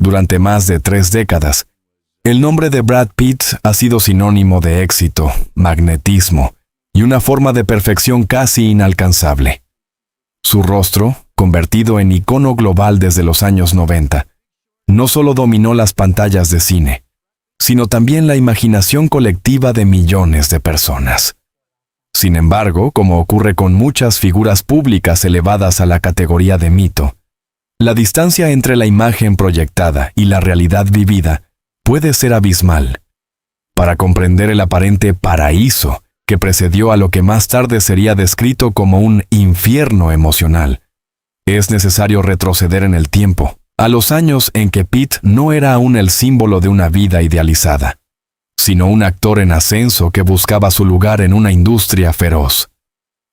Durante más de 3 décadas, el nombre de Brad Pitt ha sido sinónimo de éxito, magnetismo y una forma de perfección casi inalcanzable. Su rostro, convertido en icono global desde los años 90, no solo dominó las pantallas de cine, sino también la imaginación colectiva de millones de personas. Sin embargo, como ocurre con muchas figuras públicas elevadas a la categoría de mito, la distancia entre la imagen proyectada y la realidad vivida puede ser abismal. Para comprender el aparente paraíso que precedió a lo que más tarde sería descrito como un infierno emocional, es necesario retroceder en el tiempo, a los años en que Pitt no era aún el símbolo de una vida idealizada, sino un actor en ascenso que buscaba su lugar en una industria feroz.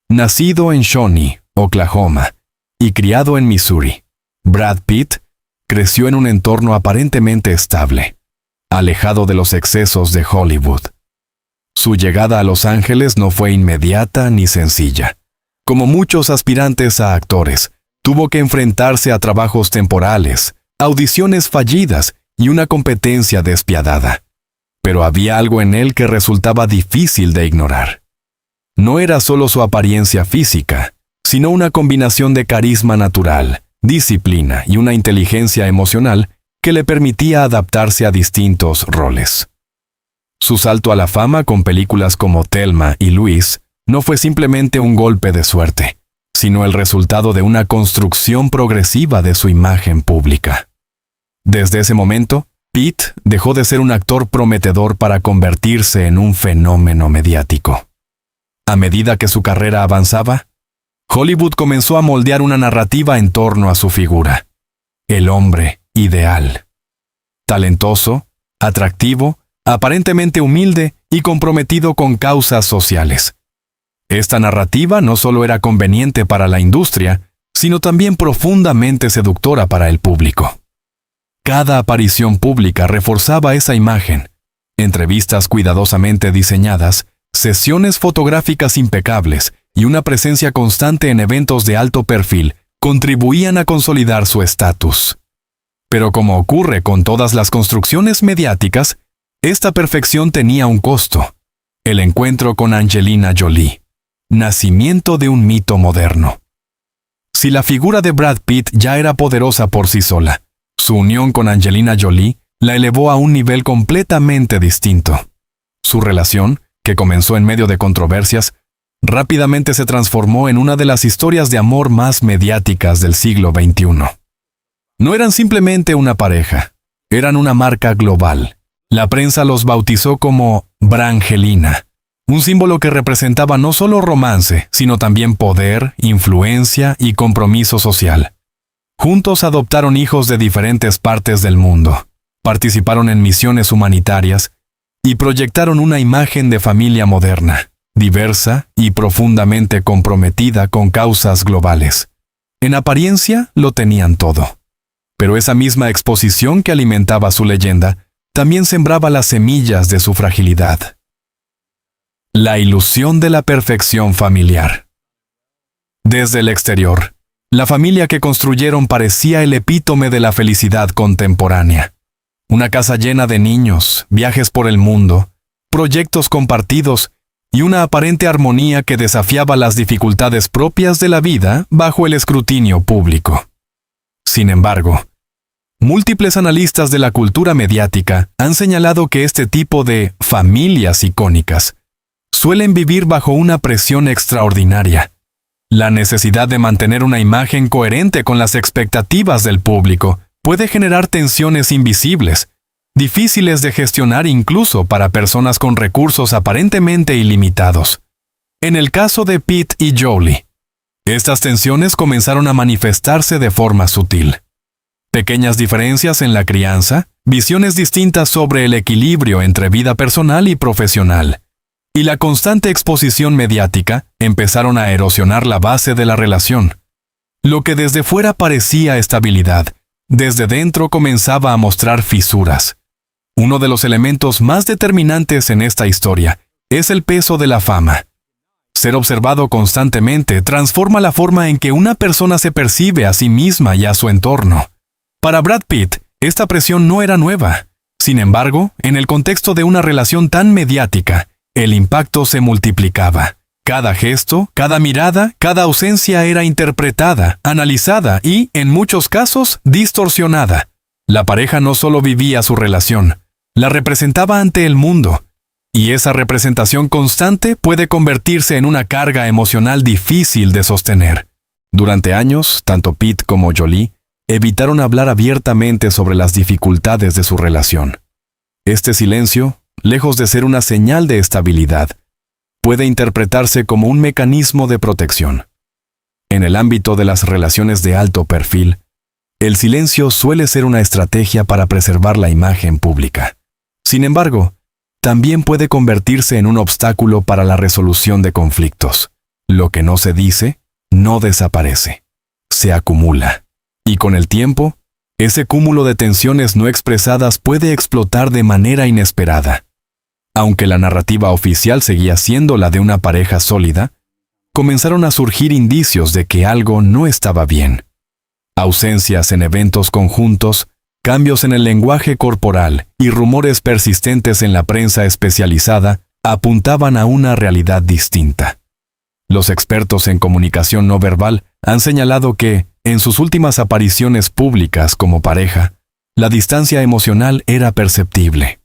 Nacido en Shawnee, Oklahoma, y criado en Missouri, Brad Pitt creció en un entorno aparentemente estable, alejado de los excesos de Hollywood. Su llegada a Los Ángeles no fue inmediata ni sencilla. Como muchos aspirantes a actores, tuvo que enfrentarse a trabajos temporales, audiciones fallidas y una competencia despiadada. Pero había algo en él que resultaba difícil de ignorar. No era solo su apariencia física, sino una combinación de carisma natural, disciplina y una inteligencia emocional que le permitía adaptarse a distintos roles. Su salto a la fama con películas como Thelma y Louise no fue simplemente un golpe de suerte, sino el resultado de una construcción progresiva de su imagen pública. Desde ese momento, Pitt dejó de ser un actor prometedor para convertirse en un fenómeno mediático. A medida que su carrera avanzaba, Hollywood comenzó a moldear una narrativa en torno a su figura. El hombre ideal. Talentoso, atractivo, aparentemente humilde y comprometido con causas sociales. Esta narrativa no solo era conveniente para la industria, sino también profundamente seductora para el público. Cada aparición pública reforzaba esa imagen. Entrevistas cuidadosamente diseñadas, sesiones fotográficas impecables y una presencia constante en eventos de alto perfil contribuían a consolidar su estatus. Pero como ocurre con todas las construcciones mediáticas, esta perfección tenía un costo: el encuentro con Angelina Jolie, nacimiento de un mito moderno. Si la figura de Brad Pitt ya era poderosa por sí sola, su unión con Angelina Jolie la elevó a un nivel completamente distinto. Su relación, que comenzó en medio de controversias, rápidamente se transformó en una de las historias de amor más mediáticas del siglo XXI. No eran simplemente una pareja, eran una marca global. La prensa los bautizó como Brangelina, un símbolo que representaba no solo romance, sino también poder, influencia y compromiso social. Juntos adoptaron hijos de diferentes partes del mundo, participaron en misiones humanitarias y proyectaron una imagen de familia moderna, diversa y profundamente comprometida con causas globales. En apariencia lo tenían todo. Pero esa misma exposición que alimentaba su leyenda también sembraba las semillas de su fragilidad. La ilusión de la perfección familiar. Desde el exterior, la familia que construyeron parecía el epítome de la felicidad contemporánea. Una casa llena de niños, viajes por el mundo, proyectos compartidos y una aparente armonía que desafiaba las dificultades propias de la vida bajo el escrutinio público. Sin embargo, múltiples analistas de la cultura mediática han señalado que este tipo de familias icónicas suelen vivir bajo una presión extraordinaria. La necesidad de mantener una imagen coherente con las expectativas del público puede generar tensiones invisibles, difíciles de gestionar incluso para personas con recursos aparentemente ilimitados. En el caso de Pitt y Jolie, estas tensiones comenzaron a manifestarse de forma sutil. Pequeñas diferencias en la crianza, visiones distintas sobre el equilibrio entre vida personal y profesional, y la constante exposición mediática empezaron a erosionar la base de la relación. Lo que desde fuera parecía estabilidad, desde dentro comenzaba a mostrar fisuras. Uno de los elementos más determinantes en esta historia es el peso de la fama. Ser observado constantemente transforma la forma en que una persona se percibe a sí misma y a su entorno. Para Brad Pitt, Esta presión no era nueva. Sin embargo, en el contexto de una relación tan mediática, el impacto se multiplicaba. Cada gesto, cada mirada, cada ausencia era interpretada, analizada y, en muchos casos, distorsionada. La pareja no solo vivía su relación, la representaba ante el mundo. Y esa representación constante puede convertirse en una carga emocional difícil de sostener. Durante años, tanto Pete como Jolie evitaron hablar abiertamente sobre las dificultades de su relación. Este silencio, lejos de ser una señal de estabilidad, puede interpretarse como un mecanismo de protección. En el ámbito de las relaciones de alto perfil, el silencio suele ser una estrategia para preservar la imagen pública. Sin embargo, también puede convertirse en un obstáculo para la resolución de conflictos. Lo que no se dice, no desaparece. Se acumula. Y con el tiempo, ese cúmulo de tensiones no expresadas puede explotar de manera inesperada. Aunque la narrativa oficial seguía siendo la de una pareja sólida, comenzaron a surgir indicios de que algo no estaba bien. Ausencias en eventos conjuntos, cambios en el lenguaje corporal y rumores persistentes en la prensa especializada apuntaban a una realidad distinta. Los expertos en comunicación no verbal han señalado que, en sus últimas apariciones públicas como pareja, la distancia emocional era perceptible.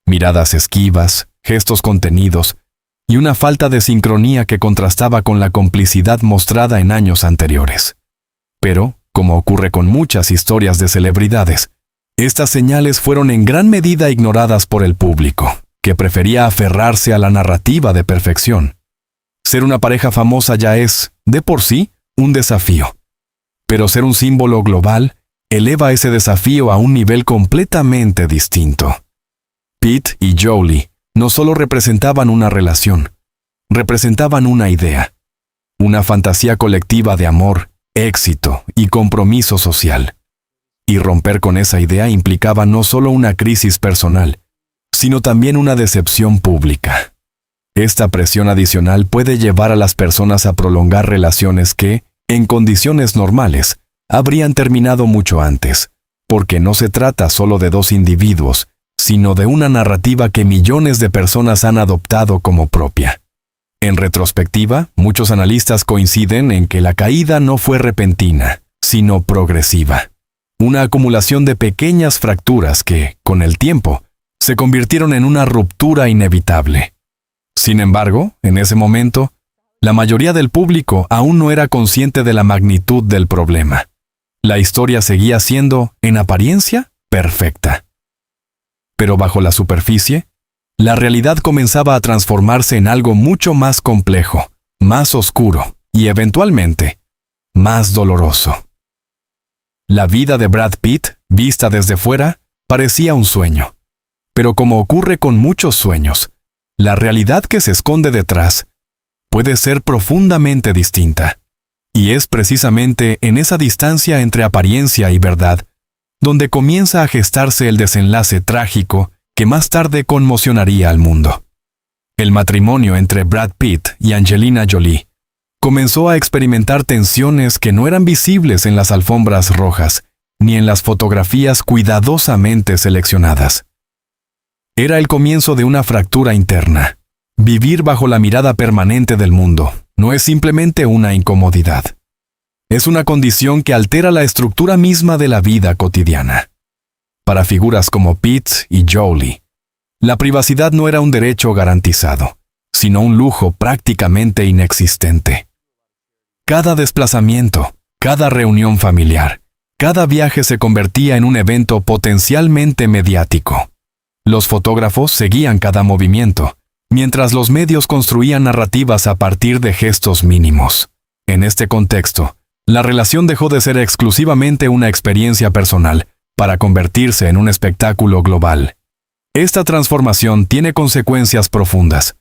Miradas esquivas, gestos contenidos y una falta de sincronía que contrastaba con la complicidad mostrada en años anteriores. Pero, como ocurre con muchas historias de celebridades, estas señales fueron en gran medida ignoradas por el público, que prefería aferrarse a la narrativa de perfección. Ser una pareja famosa ya es, de por sí, un desafío. Pero ser un símbolo global eleva ese desafío a un nivel completamente distinto. Pete y Jolie no solo representaban una relación, representaban una idea, una fantasía colectiva de amor, éxito y compromiso social. Y romper con esa idea implicaba no solo una crisis personal, sino también una decepción pública. Esta presión adicional puede llevar a las personas a prolongar relaciones que, en condiciones normales, habrían terminado mucho antes, porque no se trata solo de dos individuos, sino de una narrativa que millones de personas han adoptado como propia. En retrospectiva, muchos analistas coinciden en que la caída no fue repentina, sino progresiva. Una acumulación de pequeñas fracturas que, con el tiempo, se convirtieron en una ruptura inevitable. Sin embargo, en ese momento, la mayoría del público aún no era consciente de la magnitud del problema. La historia seguía siendo, en apariencia, perfecta. Pero bajo la superficie, la realidad comenzaba a transformarse en algo mucho más complejo, más oscuro y, eventualmente, más doloroso. La vida de Brad Pitt, vista desde fuera, parecía un sueño. Pero como ocurre con muchos sueños, la realidad que se esconde detrás puede ser profundamente distinta. Y es precisamente en esa distancia entre apariencia y verdad donde comienza a gestarse el desenlace trágico que más tarde conmocionaría al mundo. El matrimonio entre Brad Pitt y Angelina Jolie comenzó a experimentar tensiones que no eran visibles en las alfombras rojas ni en las fotografías cuidadosamente seleccionadas. Era el comienzo de una fractura interna. Vivir bajo la mirada permanente del mundo no es simplemente una incomodidad. Es una condición que altera la estructura misma de la vida cotidiana. Para figuras como Pete y Jolie, la privacidad no era un derecho garantizado, sino un lujo prácticamente inexistente. Cada desplazamiento, cada reunión familiar, cada viaje se convertía en un evento potencialmente mediático. Los fotógrafos seguían cada movimiento, mientras los medios construían narrativas a partir de gestos mínimos. En este contexto, la relación dejó de ser exclusivamente una experiencia personal para convertirse en un espectáculo global. Esta transformación tiene consecuencias profundas.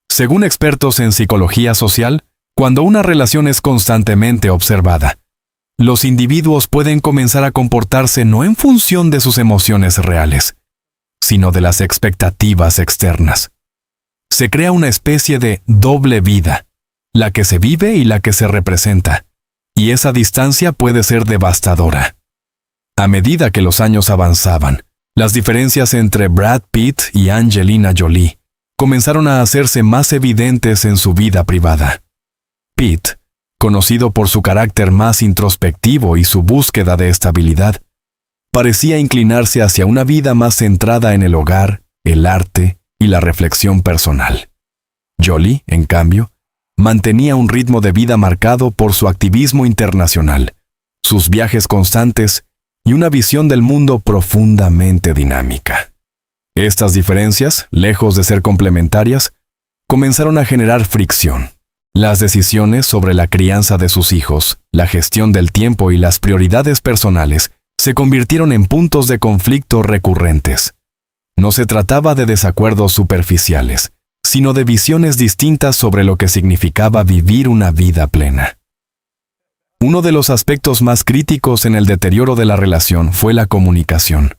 Según expertos en psicología social, cuando una relación es constantemente observada, los individuos pueden comenzar a comportarse no en función de sus emociones reales, sino de las expectativas externas. Se crea una especie de doble vida, la que se vive y la que se representa. Y esa distancia puede ser devastadora. A medida que los años avanzaban, las diferencias entre Brad Pitt y Angelina Jolie comenzaron a hacerse más evidentes en su vida privada. Pitt, conocido por su carácter más introspectivo y su búsqueda de estabilidad, parecía inclinarse hacia una vida más centrada en el hogar, el arte y la reflexión personal. Jolie, en cambio, mantenía un ritmo de vida marcado por su activismo internacional, sus viajes constantes y una visión del mundo profundamente dinámica. Estas diferencias, lejos de ser complementarias, comenzaron a generar fricción. Las decisiones sobre la crianza de sus hijos, la gestión del tiempo y las prioridades personales se convirtieron en puntos de conflicto recurrentes. No se trataba de desacuerdos superficiales, sino de visiones distintas sobre lo que significaba vivir una vida plena. Uno de los aspectos más críticos en el deterioro de la relación fue la comunicación.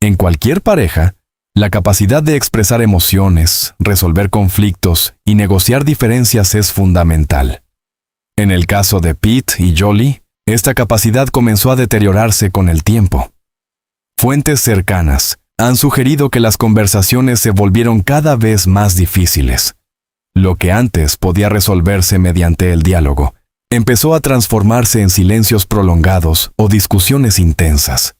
En cualquier pareja, la capacidad de expresar emociones, resolver conflictos y negociar diferencias es fundamental. En el caso de Pitt y Jolie, esta capacidad comenzó a deteriorarse con el tiempo. Fuentes cercanas han sugerido que las conversaciones se volvieron cada vez más difíciles. Lo que antes podía resolverse mediante el diálogo, empezó a transformarse en silencios prolongados o discusiones intensas.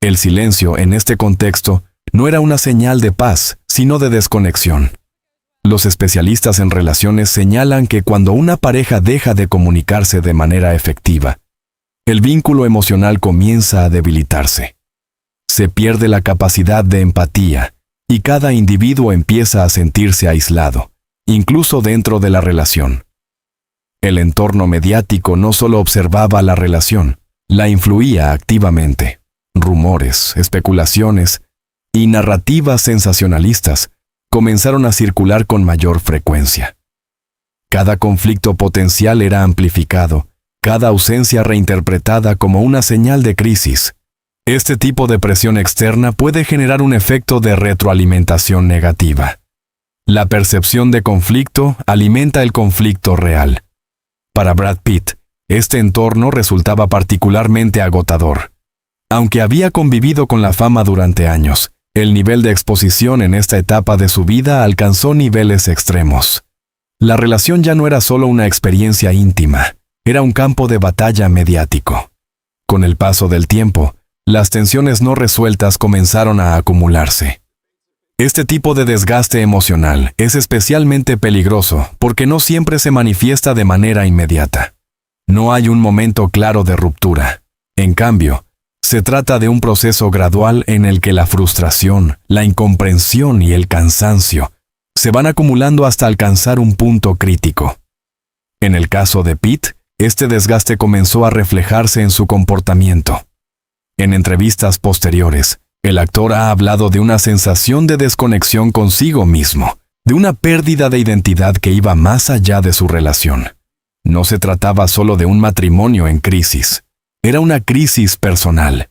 El silencio, en este contexto, no era una señal de paz, sino de desconexión. Los especialistas en relaciones señalan que cuando una pareja deja de comunicarse de manera efectiva, el vínculo emocional comienza a debilitarse. Se pierde la capacidad de empatía y cada individuo empieza a sentirse aislado, incluso dentro de la relación. El entorno mediático no solo observaba la relación, la influía activamente. Rumores, especulaciones y narrativas sensacionalistas comenzaron a circular con mayor frecuencia. Cada conflicto potencial era amplificado, cada ausencia reinterpretada como una señal de crisis. Este tipo de presión externa puede generar un efecto de retroalimentación negativa. La percepción de conflicto alimenta el conflicto real. Para Brad Pitt, este entorno resultaba particularmente agotador. Aunque había convivido con la fama durante años, el nivel de exposición en esta etapa de su vida alcanzó niveles extremos. La relación ya no era solo una experiencia íntima, era un campo de batalla mediático. Con el paso del tiempo, las tensiones no resueltas comenzaron a acumularse. Este tipo de desgaste emocional es especialmente peligroso porque no siempre se manifiesta de manera inmediata. No hay un momento claro de ruptura. En cambio, se trata de un proceso gradual en el que la frustración, la incomprensión y el cansancio se van acumulando hasta alcanzar un punto crítico. En el caso de Pitt, este desgaste comenzó a reflejarse en su comportamiento. En entrevistas posteriores, el actor ha hablado de una sensación de desconexión consigo mismo, de una pérdida de identidad que iba más allá de su relación. No se trataba solo de un matrimonio en crisis, era una crisis personal.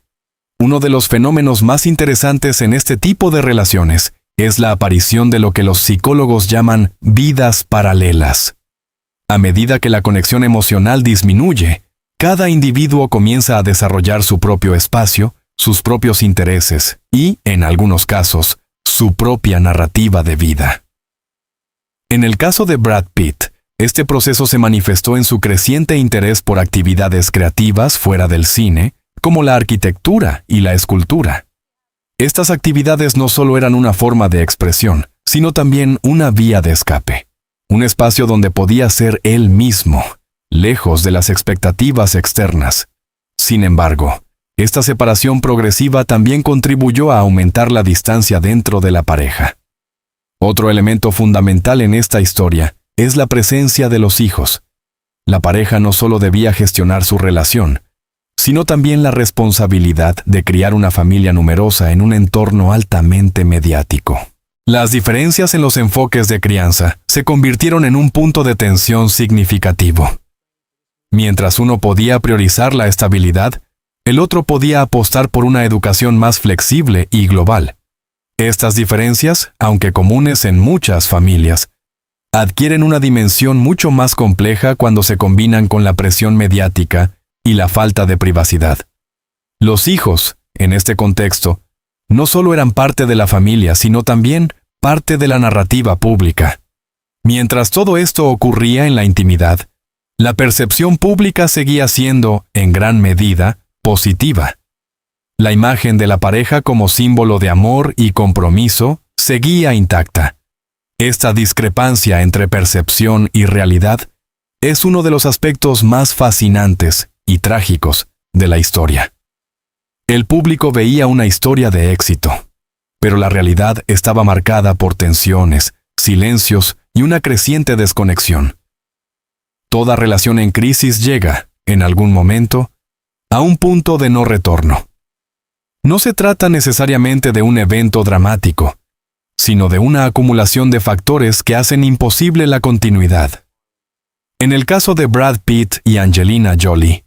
Uno de los fenómenos más interesantes en este tipo de relaciones es la aparición de lo que los psicólogos llaman vidas paralelas. A medida que la conexión emocional disminuye, cada individuo comienza a desarrollar su propio espacio, sus propios intereses y, en algunos casos, su propia narrativa de vida. En el caso de Brad Pitt, este proceso se manifestó en su creciente interés por actividades creativas fuera del cine, como la arquitectura y la escultura. Estas actividades no solo eran una forma de expresión, sino también una vía de escape, un espacio donde podía ser él mismo, lejos de las expectativas externas. Sin embargo, esta separación progresiva también contribuyó a aumentar la distancia dentro de la pareja. Otro elemento fundamental en esta historia es la presencia de los hijos. La pareja no solo debía gestionar su relación, sino también la responsabilidad de criar una familia numerosa en un entorno altamente mediático. Las diferencias en los enfoques de crianza se convirtieron en un punto de tensión significativo. Mientras uno podía priorizar la estabilidad, el otro podía apostar por una educación más flexible y global. Estas diferencias, aunque comunes en muchas familias, adquieren una dimensión mucho más compleja cuando se combinan con la presión mediática y la falta de privacidad. Los hijos, en este contexto, no solo eran parte de la familia, sino también parte de la narrativa pública. Mientras todo esto ocurría en la intimidad, la percepción pública seguía siendo, en gran medida, positiva. La imagen de la pareja como símbolo de amor y compromiso seguía intacta. Esta discrepancia entre percepción y realidad es uno de los aspectos más fascinantes y trágicos de la historia. El público veía una historia de éxito, pero la realidad estaba marcada por tensiones, silencios y una creciente desconexión. Toda relación en crisis llega, en algún momento, a un punto de no retorno. No se trata necesariamente de un evento dramático, sino de una acumulación de factores que hacen imposible la continuidad. En el caso de Brad Pitt y Angelina Jolie,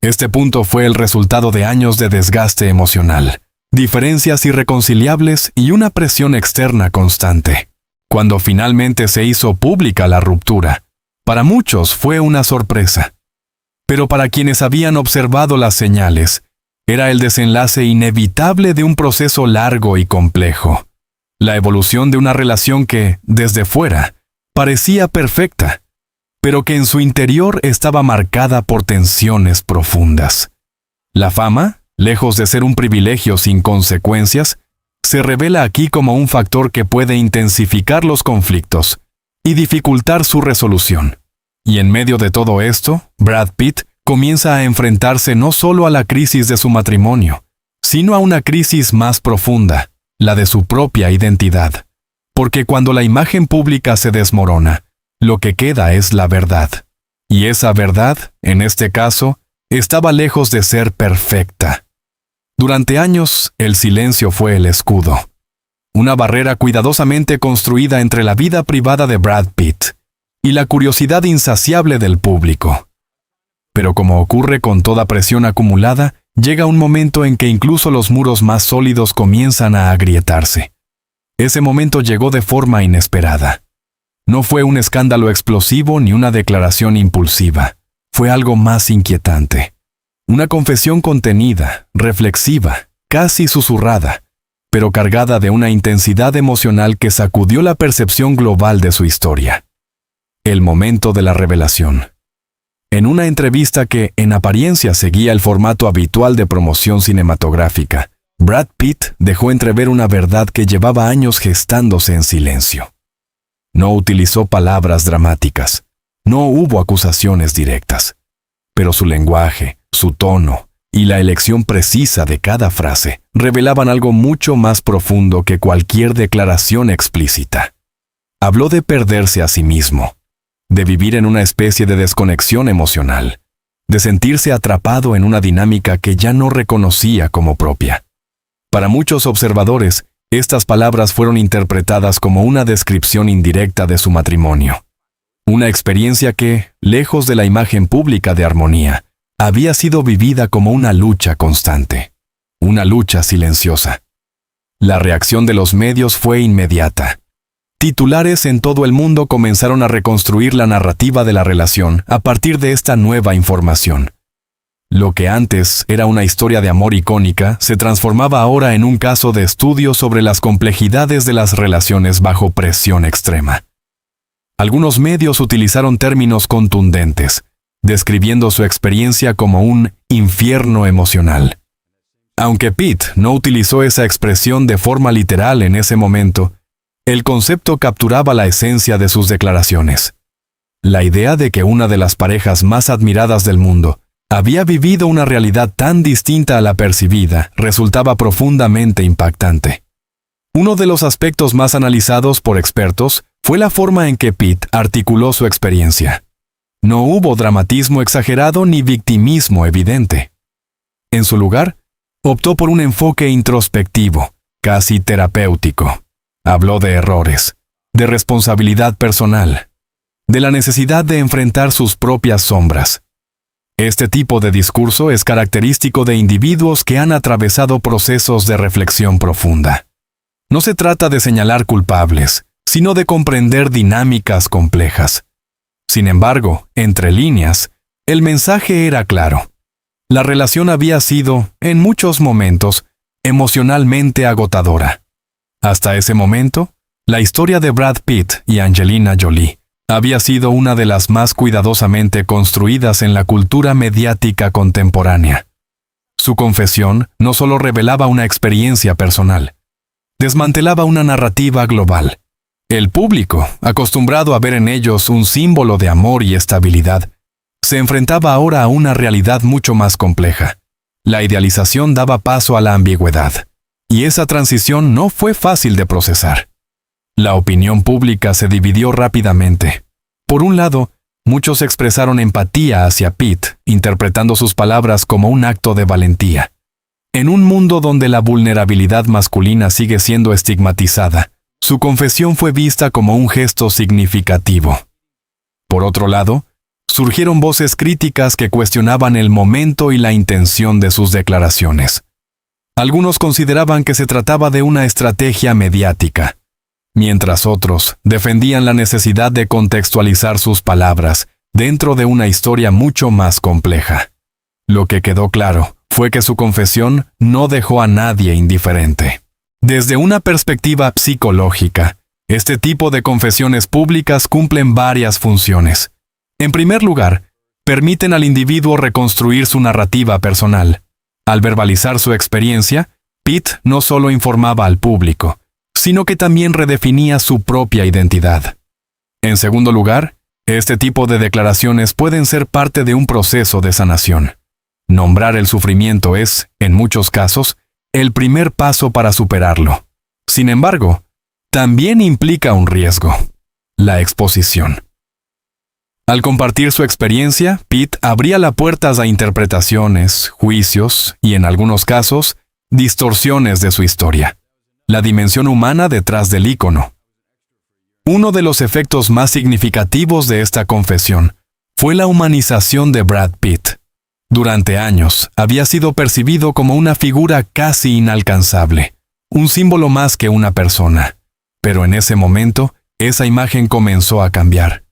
este punto fue el resultado de años de desgaste emocional, diferencias irreconciliables y una presión externa constante. Cuando finalmente se hizo pública la ruptura, para muchos fue una sorpresa. Pero para quienes habían observado las señales, era el desenlace inevitable de un proceso largo y complejo. La evolución de una relación que, desde fuera, parecía perfecta, pero que en su interior estaba marcada por tensiones profundas. La fama, lejos de ser un privilegio sin consecuencias, se revela aquí como un factor que puede intensificar los conflictos y dificultar su resolución. Y en medio de todo esto, Brad Pitt comienza a enfrentarse no solo a la crisis de su matrimonio, sino a una crisis más profunda, la de su propia identidad. Porque cuando la imagen pública se desmorona, lo que queda es la verdad. Y esa verdad, en este caso, estaba lejos de ser perfecta. Durante años, el silencio fue el escudo. Una barrera cuidadosamente construida entre la vida privada de Brad Pitt y la curiosidad insaciable del público. Pero como ocurre con toda presión acumulada, llega un momento en que incluso los muros más sólidos comienzan a agrietarse. Ese momento llegó de forma inesperada. No fue un escándalo explosivo ni una declaración impulsiva. Fue algo más inquietante. Una confesión contenida, reflexiva, casi susurrada, pero cargada de una intensidad emocional que sacudió la percepción global de su historia. El momento de la revelación. En una entrevista que, en apariencia, seguía el formato habitual de promoción cinematográfica, Brad Pitt dejó entrever una verdad que llevaba años gestándose en silencio. No utilizó palabras dramáticas, no hubo acusaciones directas, pero su lenguaje, su tono y la elección precisa de cada frase revelaban algo mucho más profundo que cualquier declaración explícita. Habló de perderse a sí mismo, de vivir en una especie de desconexión emocional, de sentirse atrapado en una dinámica que ya no reconocía como propia. Para muchos observadores, estas palabras fueron interpretadas como una descripción indirecta de su matrimonio. Una experiencia que, lejos de la imagen pública de armonía, había sido vivida como una lucha constante. Una lucha silenciosa. La reacción de los medios fue inmediata. Titulares en todo el mundo comenzaron a reconstruir la narrativa de la relación a partir de esta nueva información. Lo que antes era una historia de amor icónica se transformaba ahora en un caso de estudio sobre las complejidades de las relaciones bajo presión extrema. Algunos medios utilizaron términos contundentes, describiendo su experiencia como un infierno emocional. Aunque Pitt no utilizó esa expresión de forma literal en ese momento, el concepto capturaba la esencia de sus declaraciones. La idea de que una de las parejas más admiradas del mundo había vivido una realidad tan distinta a la percibida resultaba profundamente impactante. Uno de los aspectos más analizados por expertos fue la forma en que Pitt articuló su experiencia. No hubo dramatismo exagerado ni victimismo evidente. En su lugar, optó por un enfoque introspectivo, casi terapéutico. Habló de errores, de responsabilidad personal, de la necesidad de enfrentar sus propias sombras. Este tipo de discurso es característico de individuos que han atravesado procesos de reflexión profunda. No se trata de señalar culpables, sino de comprender dinámicas complejas. Sin embargo, entre líneas, el mensaje era claro. La relación había sido, en muchos momentos, emocionalmente agotadora. Hasta ese momento, la historia de Brad Pitt y Angelina Jolie había sido una de las más cuidadosamente construidas en la cultura mediática contemporánea. Su confesión no solo revelaba una experiencia personal, desmantelaba una narrativa global. El público, acostumbrado a ver en ellos un símbolo de amor y estabilidad, se enfrentaba ahora a una realidad mucho más compleja. La idealización daba paso a la ambigüedad, y esa transición no fue fácil de procesar. La opinión pública se dividió rápidamente. Por un lado, muchos expresaron empatía hacia Pitt, interpretando sus palabras como un acto de valentía. En un mundo donde la vulnerabilidad masculina sigue siendo estigmatizada, su confesión fue vista como un gesto significativo. Por otro lado, surgieron voces críticas que cuestionaban el momento y la intención de sus declaraciones. Algunos consideraban que se trataba de una estrategia mediática, mientras otros defendían la necesidad de contextualizar sus palabras dentro de una historia mucho más compleja. Lo que quedó claro fue que su confesión no dejó a nadie indiferente. Desde una perspectiva psicológica, este tipo de confesiones públicas cumplen varias funciones. En primer lugar, permiten al individuo reconstruir su narrativa personal. Al verbalizar su experiencia, Pitt no solo informaba al público, sino que también redefinía su propia identidad. En segundo lugar, este tipo de declaraciones pueden ser parte de un proceso de sanación. Nombrar el sufrimiento es, en muchos casos, el primer paso para superarlo. Sin embargo, también implica un riesgo: la exposición. Al compartir su experiencia, Pitt abría las puertas a interpretaciones, juicios y, en algunos casos, distorsiones de su historia. La dimensión humana detrás del ícono. Uno de los efectos más significativos de esta confesión fue la humanización de Brad Pitt. Durante años, había sido percibido como una figura casi inalcanzable, un símbolo más que una persona. Pero en ese momento, esa imagen comenzó a cambiar.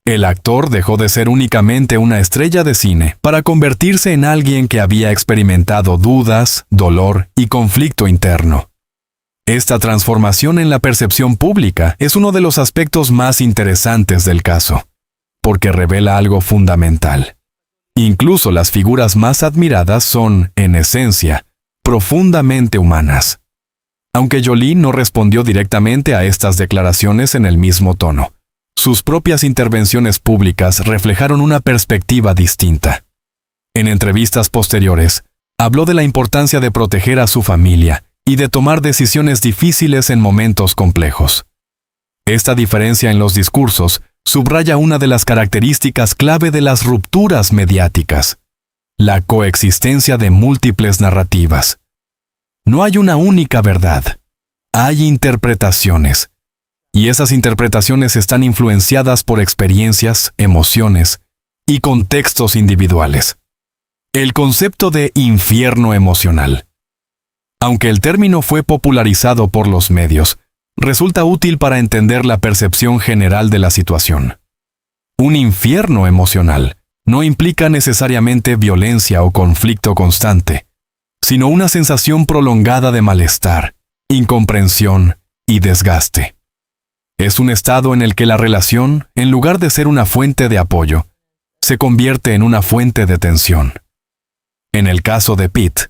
El actor dejó de ser únicamente una estrella de cine para convertirse en alguien que había experimentado dudas, dolor y conflicto interno. Esta transformación en la percepción pública es uno de los aspectos más interesantes del caso, porque revela algo fundamental. Incluso las figuras más admiradas son, en esencia, profundamente humanas. Aunque Jolie no respondió directamente a estas declaraciones en el mismo tono, sus propias intervenciones públicas reflejaron una perspectiva distinta. En entrevistas posteriores, habló de la importancia de proteger a su familia y de tomar decisiones difíciles en momentos complejos. Esta diferencia en los discursos subraya una de las características clave de las rupturas mediáticas: la coexistencia de múltiples narrativas. No hay una única verdad, hay interpretaciones. Y esas interpretaciones están influenciadas por experiencias, emociones y contextos individuales. El concepto de infierno emocional. Aunque el término fue popularizado por los medios, resulta útil para entender la percepción general de la situación. Un infierno emocional no implica necesariamente violencia o conflicto constante, sino una sensación prolongada de malestar, incomprensión y desgaste. Es un estado en el que la relación, en lugar de ser una fuente de apoyo, se convierte en una fuente de tensión. En el caso de Pitt,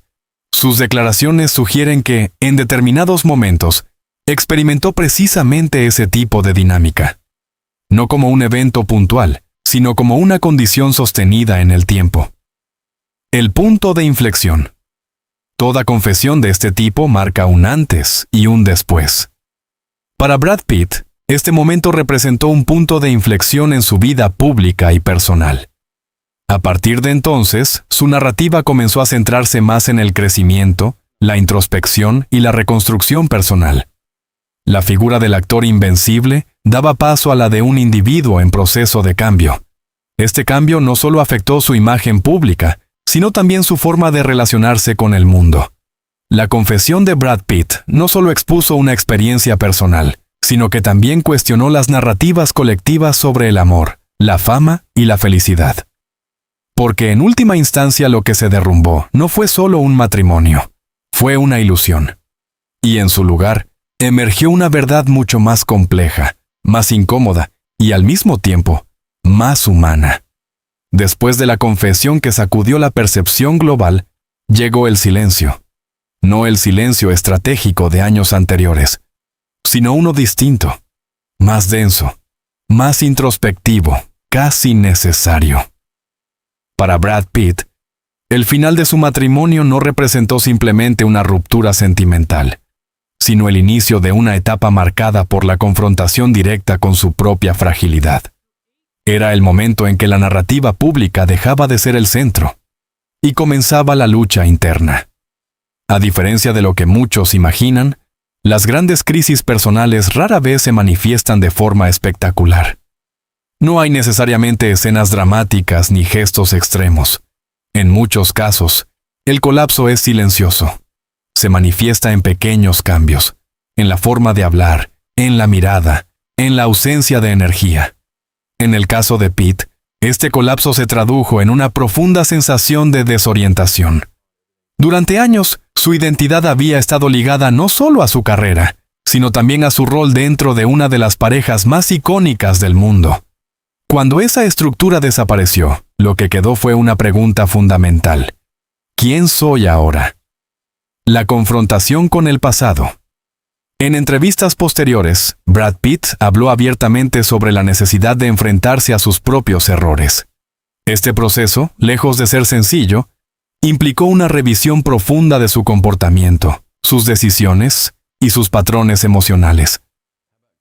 sus declaraciones sugieren que, en determinados momentos, experimentó precisamente ese tipo de dinámica. No como un evento puntual, sino como una condición sostenida en el tiempo. El punto de inflexión. Toda confesión de este tipo marca un antes y un después. Para Brad Pitt, este momento representó un punto de inflexión en su vida pública y personal. A partir de entonces, su narrativa comenzó a centrarse más en el crecimiento, la introspección y la reconstrucción personal. La figura del actor invencible daba paso a la de un individuo en proceso de cambio. Este cambio no solo afectó su imagen pública, sino también su forma de relacionarse con el mundo. La confesión de Brad Pitt no solo expuso una experiencia personal, sino que también cuestionó las narrativas colectivas sobre el amor, la fama y la felicidad. Porque en última instancia lo que se derrumbó no fue solo un matrimonio, fue una ilusión. Y en su lugar, emergió una verdad mucho más compleja, más incómoda y al mismo tiempo, más humana. Después de la confesión que sacudió la percepción global, llegó el silencio. No el silencio estratégico de años anteriores, sino uno distinto, más denso, más introspectivo, casi necesario. Para Brad Pitt, el final de su matrimonio no representó simplemente una ruptura sentimental, sino el inicio de una etapa marcada por la confrontación directa con su propia fragilidad. Era el momento en que la narrativa pública dejaba de ser el centro y comenzaba la lucha interna. A diferencia de lo que muchos imaginan, las grandes crisis personales rara vez se manifiestan de forma espectacular. No hay necesariamente escenas dramáticas ni gestos extremos. En muchos casos, el colapso es silencioso. Se manifiesta en pequeños cambios, en la forma de hablar, en la mirada, en la ausencia de energía. En el caso de Pitt, este colapso se tradujo en una profunda sensación de desorientación. Durante años, su identidad había estado ligada no solo a su carrera, sino también a su rol dentro de una de las parejas más icónicas del mundo. Cuando esa estructura desapareció, lo que quedó fue una pregunta fundamental. ¿Quién soy ahora? La confrontación con el pasado. En entrevistas posteriores, Brad Pitt habló abiertamente sobre la necesidad de enfrentarse a sus propios errores. Este proceso, lejos de ser sencillo, implicó una revisión profunda de su comportamiento, sus decisiones y sus patrones emocionales.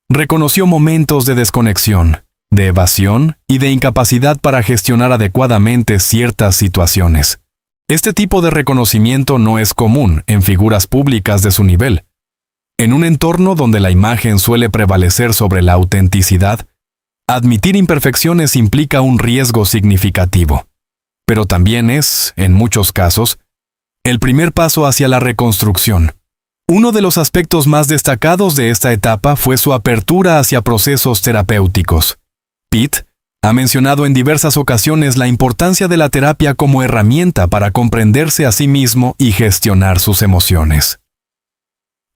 Reconoció momentos de desconexión, de evasión y de incapacidad para gestionar adecuadamente ciertas situaciones. Este tipo de reconocimiento no es común en figuras públicas de su nivel. En un entorno donde la imagen suele prevalecer sobre la autenticidad, admitir imperfecciones implica un riesgo significativo. Pero también es, en muchos casos, el primer paso hacia la reconstrucción. Uno de los aspectos más destacados de esta etapa fue su apertura hacia procesos terapéuticos. Pitt ha mencionado en diversas ocasiones la importancia de la terapia como herramienta para comprenderse a sí mismo y gestionar sus emociones.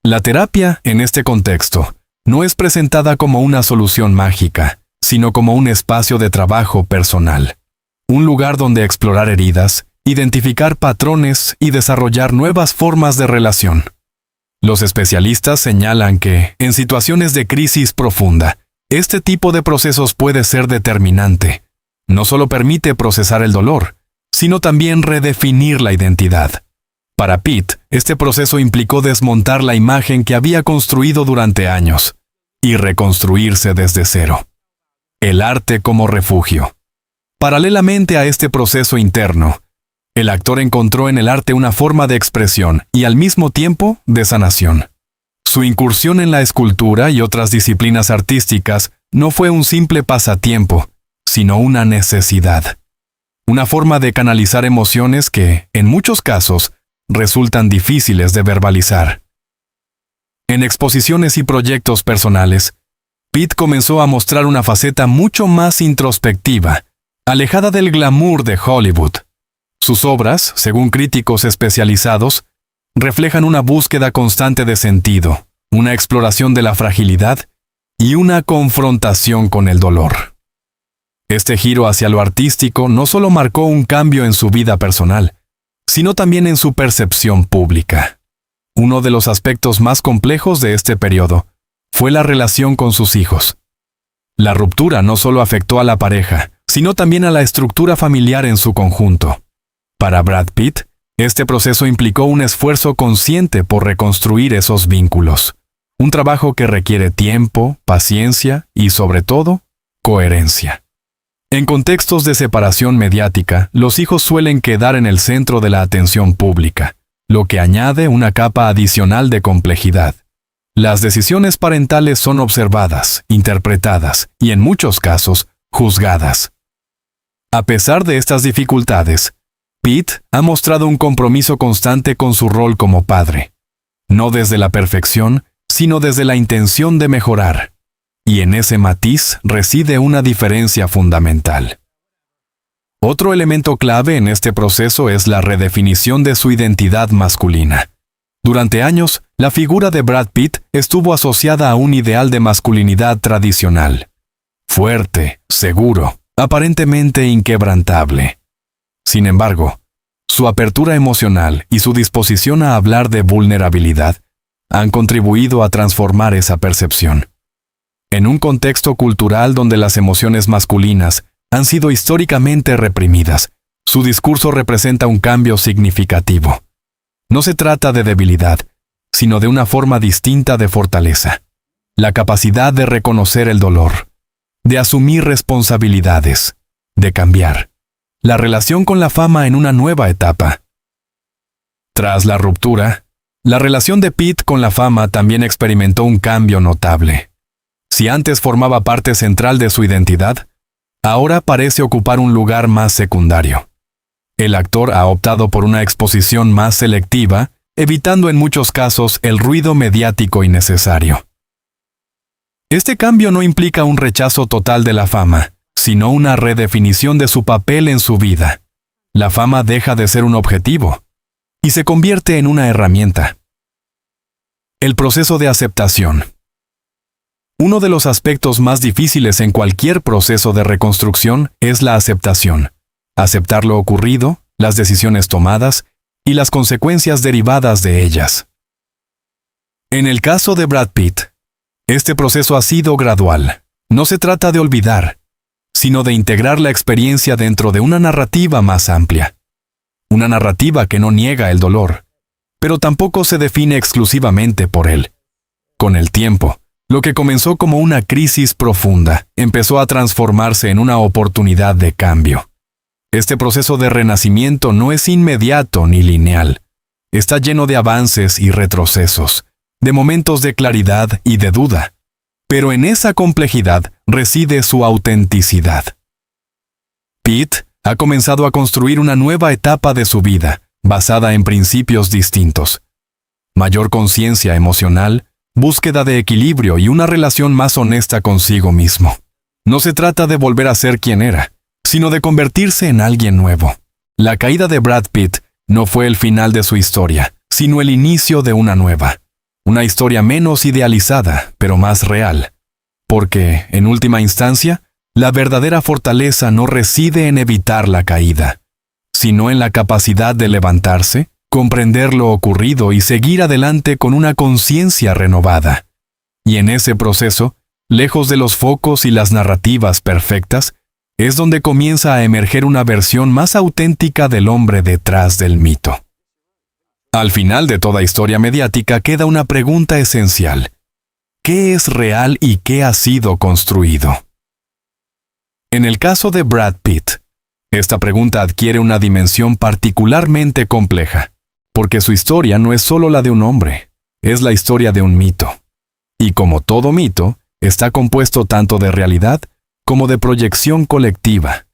La terapia, en este contexto, no es presentada como una solución mágica, sino como un espacio de trabajo personal. Un lugar donde explorar heridas, identificar patrones y desarrollar nuevas formas de relación. Los especialistas señalan que, en situaciones de crisis profunda, este tipo de procesos puede ser determinante. No solo permite procesar el dolor, sino también redefinir la identidad. Para Pitt, este proceso implicó desmontar la imagen que había construido durante años y reconstruirse desde cero. El arte como refugio. Paralelamente a este proceso interno, el actor encontró en el arte una forma de expresión y al mismo tiempo de sanación. Su incursión en la escultura y otras disciplinas artísticas no fue un simple pasatiempo, sino una necesidad. Una forma de canalizar emociones que, en muchos casos, resultan difíciles de verbalizar. En exposiciones y proyectos personales, Pitt comenzó a mostrar una faceta mucho más introspectiva, alejada del glamour de Hollywood. Sus obras, según críticos especializados, reflejan una búsqueda constante de sentido, una exploración de la fragilidad y una confrontación con el dolor. Este giro hacia lo artístico no solo marcó un cambio en su vida personal, sino también en su percepción pública. Uno de los aspectos más complejos de este periodo fue la relación con sus hijos. La ruptura no solo afectó a la pareja, sino también a la estructura familiar en su conjunto. Para Brad Pitt, este proceso implicó un esfuerzo consciente por reconstruir esos vínculos. Un trabajo que requiere tiempo, paciencia y, sobre todo, coherencia. En contextos de separación mediática, los hijos suelen quedar en el centro de la atención pública, lo que añade una capa adicional de complejidad. Las decisiones parentales son observadas, interpretadas y, en muchos casos, juzgadas. A pesar de estas dificultades, Pitt ha mostrado un compromiso constante con su rol como padre. No desde la perfección, sino desde la intención de mejorar. Y en ese matiz reside una diferencia fundamental. Otro elemento clave en este proceso es la redefinición de su identidad masculina. Durante años, la figura de Brad Pitt estuvo asociada a un ideal de masculinidad tradicional. Fuerte, seguro, aparentemente inquebrantable. Sin embargo, su apertura emocional y su disposición a hablar de vulnerabilidad han contribuido a transformar esa percepción. En un contexto cultural donde las emociones masculinas han sido históricamente reprimidas, su discurso representa un cambio significativo. No se trata de debilidad, sino de una forma distinta de fortaleza. La capacidad de reconocer el dolor, de asumir responsabilidades, de cambiar. La relación con la fama en una nueva etapa. Tras la ruptura, la relación de Pitt con la fama también experimentó un cambio notable. Si antes formaba parte central de su identidad, ahora parece ocupar un lugar más secundario. El actor ha optado por una exposición más selectiva, evitando en muchos casos el ruido mediático innecesario. Este cambio no implica un rechazo total de la fama, sino una redefinición de su papel en su vida. La fama deja de ser un objetivo y se convierte en una herramienta. El proceso de aceptación. Uno de los aspectos más difíciles en cualquier proceso de reconstrucción es la aceptación. Aceptar lo ocurrido, las decisiones tomadas y las consecuencias derivadas de ellas. En el caso de Brad Pitt, este proceso ha sido gradual. No se trata de olvidar, sino de integrar la experiencia dentro de una narrativa más amplia. Una narrativa que no niega el dolor, pero tampoco se define exclusivamente por él. Con el tiempo, lo que comenzó como una crisis profunda empezó a transformarse en una oportunidad de cambio. Este proceso de renacimiento no es inmediato ni lineal. Está lleno de avances y retrocesos, de momentos de claridad y de duda. Pero en esa complejidad reside su autenticidad. Pitt ha comenzado a construir una nueva etapa de su vida, basada en principios distintos. Mayor conciencia emocional, búsqueda de equilibrio y una relación más honesta consigo mismo. No se trata de volver a ser quien era, sino de convertirse en alguien nuevo. La caída de Brad Pitt no fue el final de su historia, sino el inicio de una nueva. Una historia menos idealizada, pero más real. Porque, en última instancia, la verdadera fortaleza no reside en evitar la caída, sino en la capacidad de levantarse, comprender lo ocurrido y seguir adelante con una conciencia renovada. Y en ese proceso, lejos de los focos y las narrativas perfectas, es donde comienza a emerger una versión más auténtica del hombre detrás del mito. Al final de toda historia mediática queda una pregunta esencial. ¿Qué es real y qué ha sido construido? En el caso de Brad Pitt, esta pregunta adquiere una dimensión particularmente compleja, porque su historia no es solo la de un hombre, es la historia de un mito. Y como todo mito, está compuesto tanto de realidad como de proyección colectiva.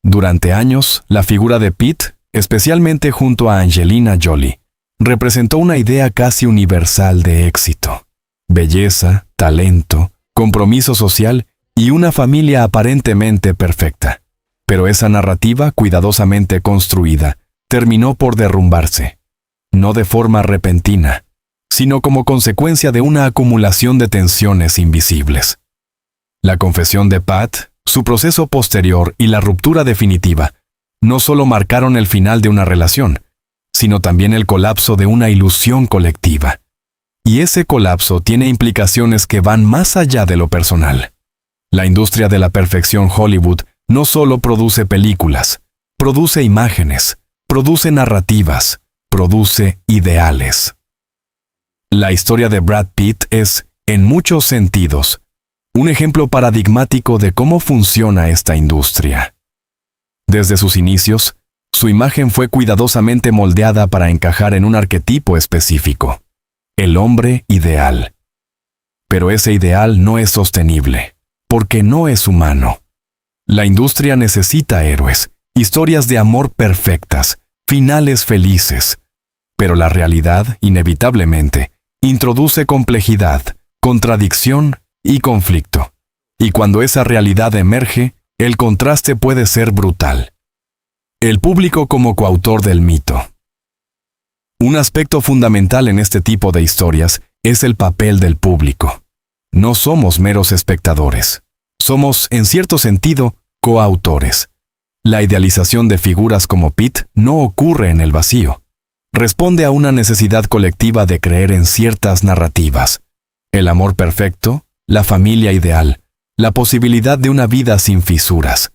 Durante años, la figura de Pitt, especialmente junto a Angelina Jolie, representó una idea casi universal de éxito. Belleza, talento, compromiso social y una familia aparentemente perfecta. Pero esa narrativa, cuidadosamente construida, terminó por derrumbarse. No de forma repentina, sino como consecuencia de una acumulación de tensiones invisibles. La confesión de Pat, su proceso posterior y la ruptura definitiva no solo marcaron el final de una relación, sino también el colapso de una ilusión colectiva. Y ese colapso tiene implicaciones que van más allá de lo personal. La industria de la perfección Hollywood no solo produce películas, produce imágenes, produce narrativas, produce ideales. La historia de Brad Pitt es, en muchos sentidos, un ejemplo paradigmático de cómo funciona esta industria. Desde sus inicios, su imagen fue cuidadosamente moldeada para encajar en un arquetipo específico, el hombre ideal. Pero ese ideal no es sostenible, porque no es humano. La industria necesita héroes, historias de amor perfectas, finales felices. Pero la realidad, inevitablemente, introduce complejidad, contradicción y conflicto. Y cuando esa realidad emerge, el contraste puede ser brutal. El público como coautor del mito. Un aspecto fundamental en este tipo de historias es el papel del público. No somos meros espectadores. Somos, en cierto sentido, coautores. La idealización de figuras como Pete no ocurre en el vacío. Responde a una necesidad colectiva de creer en ciertas narrativas. El amor perfecto, la familia ideal, la posibilidad de una vida sin fisuras.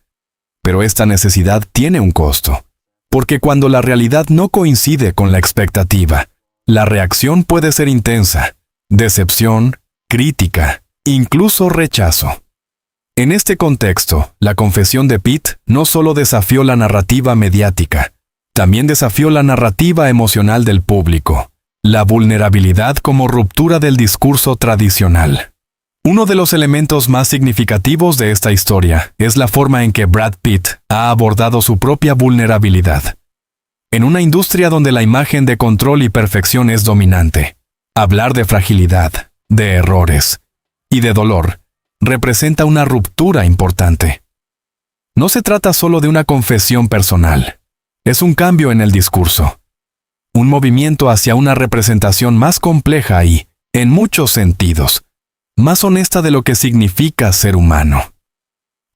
Pero esta necesidad tiene un costo, porque cuando la realidad no coincide con la expectativa, la reacción puede ser intensa, decepción, crítica, incluso rechazo. En este contexto, la confesión de Pete no solo desafió la narrativa mediática, también desafió la narrativa emocional del público, la vulnerabilidad como ruptura del discurso tradicional. Uno de los elementos más significativos de esta historia es la forma en que Brad Pitt ha abordado su propia vulnerabilidad. En una industria donde la imagen de control y perfección es dominante, hablar de fragilidad, de errores y de dolor representa una ruptura importante. No se trata solo de una confesión personal, es un cambio en el discurso, un movimiento hacia una representación más compleja y, en muchos sentidos, más honesta de lo que significa ser humano.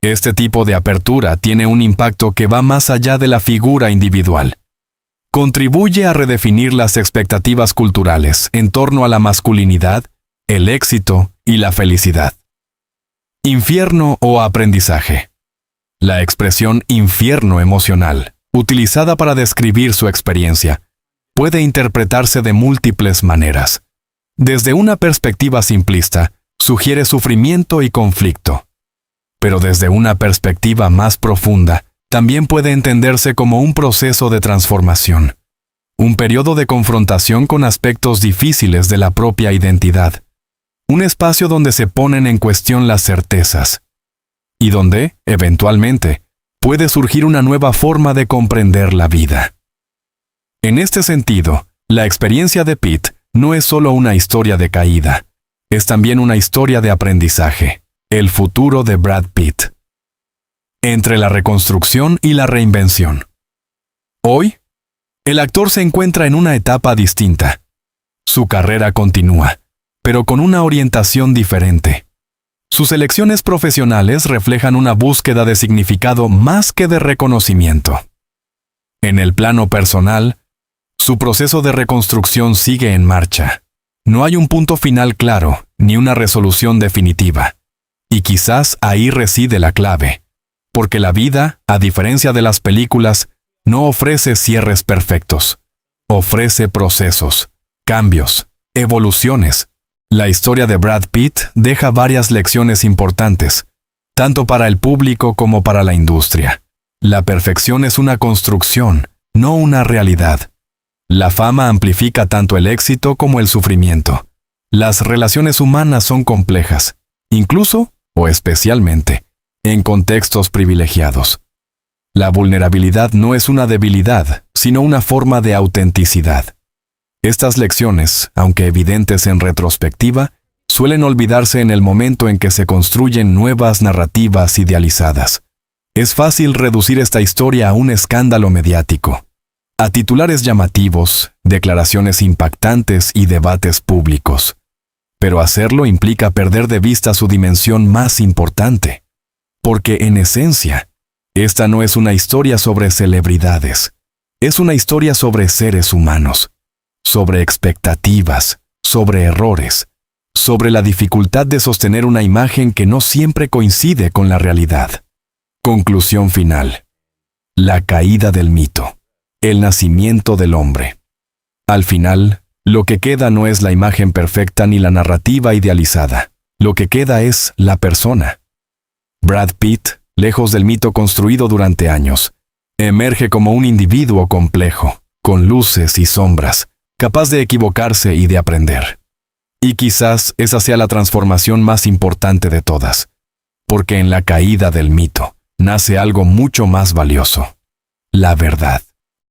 Este tipo de apertura tiene un impacto que va más allá de la figura individual. Contribuye a redefinir las expectativas culturales en torno a la masculinidad, el éxito y la felicidad. Infierno o aprendizaje. La expresión infierno emocional, utilizada para describir su experiencia, puede interpretarse de múltiples maneras. Desde una perspectiva simplista, sugiere sufrimiento y conflicto. Pero desde una perspectiva más profunda, también puede entenderse como un proceso de transformación, un periodo de confrontación con aspectos difíciles de la propia identidad, un espacio donde se ponen en cuestión las certezas, y donde, eventualmente, puede surgir una nueva forma de comprender la vida. En este sentido, la experiencia de Pete no es solo una historia de caída, es también una historia de aprendizaje, el futuro de Brad Pitt. Entre la reconstrucción y la reinvención. Hoy, el actor se encuentra en una etapa distinta. Su carrera continúa, pero con una orientación diferente. Sus elecciones profesionales reflejan una búsqueda de significado más que de reconocimiento. En el plano personal, su proceso de reconstrucción sigue en marcha. No hay un punto final claro, ni una resolución definitiva. Y quizás ahí reside la clave, porque la vida, a diferencia de las películas, no ofrece cierres perfectos. Ofrece procesos, cambios, evoluciones. La historia de Brad Pitt deja varias lecciones importantes, tanto para el público como para la industria. La perfección es una construcción, no una realidad. La fama amplifica tanto el éxito como el sufrimiento. Las relaciones humanas son complejas, incluso, o especialmente, en contextos privilegiados. La vulnerabilidad no es una debilidad, sino una forma de autenticidad. Estas lecciones, aunque evidentes en retrospectiva, suelen olvidarse en el momento en que se construyen nuevas narrativas idealizadas. Es fácil reducir esta historia a un escándalo mediático, a titulares llamativos, declaraciones impactantes y debates públicos. Pero hacerlo implica perder de vista su dimensión más importante, porque en esencia, esta no es una historia sobre celebridades, es una historia sobre seres humanos, sobre expectativas, sobre errores, sobre la dificultad de sostener una imagen que no siempre coincide con la realidad. Conclusión final. La caída del mito. El nacimiento del hombre. Al final, lo que queda no es la imagen perfecta ni la narrativa idealizada. Lo que queda es la persona. Brad Pitt, lejos del mito construido durante años, emerge como un individuo complejo, con luces y sombras, capaz de equivocarse y de aprender. Y quizás esa sea la transformación más importante de todas, porque en la caída del mito nace algo mucho más valioso: la verdad.